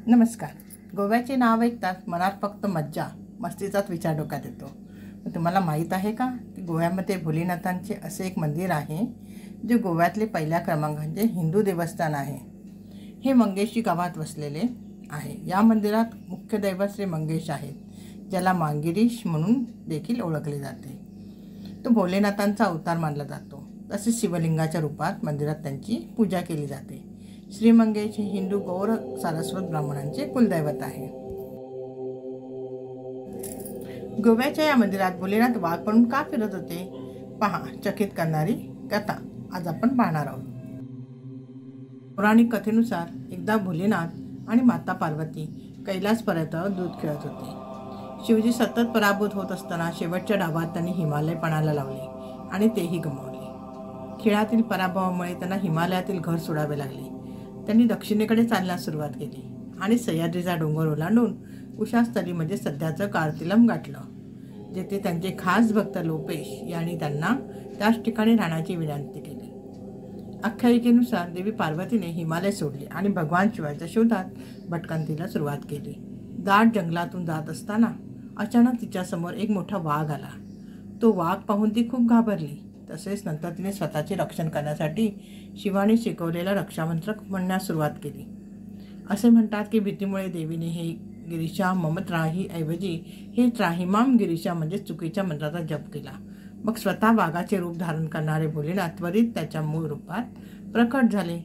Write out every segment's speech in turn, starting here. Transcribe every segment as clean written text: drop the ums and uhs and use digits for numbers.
नमस्कार. गोव्याचे नाव ऐकताच मनात फक्त मज्जा मस्तीचाच विचार डोक्यात येतो. तुम्हाला माहीत आहे का की गोव्यामध्ये भोलेनाथांचे असे एक मंदिर आहे जे गोव्यातले पहिल्या क्रमांकाचे हिंदू देवस्थान आहे. हे मंगेशी गावात वसलेले आहे. या मंदिरात मुख्य दैवत श्री मंगेश आहेत, ज्याला मांगिरीश म्हणून देखील ओळखले जाते. तो भोलेनाथांचा अवतार मानला जातो. तसेच शिवलिंगाच्या रूपात मंदिरात त्यांची पूजा केली जाते. श्री मंगेश हे हिंदू गौर सारस्वत ब्राह्मणांचे कुलदैवत आहे. गोव्याच्या या मंदिरात भोलेनाथ वाघ म्हणून का फिरत होते, पहा चकित करणारी कथा आज आपण पाहणार आहोत. पौराणिक कथेनुसार एकदा भोलेनाथ आणि माता पार्वती कैलास पर्वतावर दूध खेळत होते. शिवजी सतत पराभूत होत असताना शेवटच्या डावात त्यांनी हिमालय पणाला लावले आणि तेही गमावले. खेळातील पराभवामुळे त्यांना हिमालयातील घर सोडावे लागले. त्यांनी दक्षिणेकडे चालण्यास सुरुवात केली आणि सह्याद्रीचा डोंगर ओलांडून उषास्थली म्हणजे सध्याचं कार्तिलम गाठलं, जेथे त्यांचे खास भक्त लोपेश यांनी त्यांना त्याच ठिकाणी राहण्याची विनंती केली. आख्यायिकेनुसार देवी पार्वतीने हिमालय सोडले आणि भगवान शिवाच्या शोधात भटकंतीला सुरुवात केली. दाट जंगलातून जात असताना अचानक तिच्यासमोर एक मोठा वाघ आला. तो वाघ पाहून ती खूप घाबरली. तसेच नंतर तिने स्वतःचे रक्षण करण्यासाठी शिवाने शिकवलेला रक्षामंत्र म्हणण्यास सुरुवात केली. असे म्हणतात की भीतीमुळे देवीने हे गिरीशा मम त्राही ऐवजी हे त्राहिमाम गिरीशा म्हणजे चुकीच्या मंत्राचा जप केला. मग स्वतः वाघाचे रूप धारण करणारे भोलेनाथ त्वरित त्याच्या मूळ रूपात प्रकट झाले.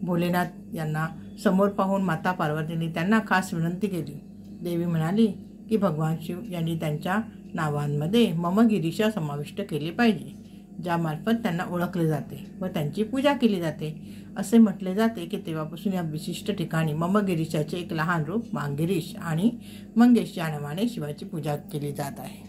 भोलेनाथ यांना समोर पाहून माता पार्वतीने त्यांना खास विनंती केली. देवी म्हणाली की भगवान शिव यांनी त्यांच्या नावांमध्ये मम गिरीशा समाविष्ट केले पाहिजे, ज्यामार्फत त्यांना ओळखले जाते व त्यांची पूजा केली जाते. असे म्हटले जाते की तेव्हापासून या विशिष्ट ठिकाणी मम गिरीशाचे एक लहान रूप मांगिरीश आणि मंगेश या नावाने शिवाची पूजा केली जात आहे.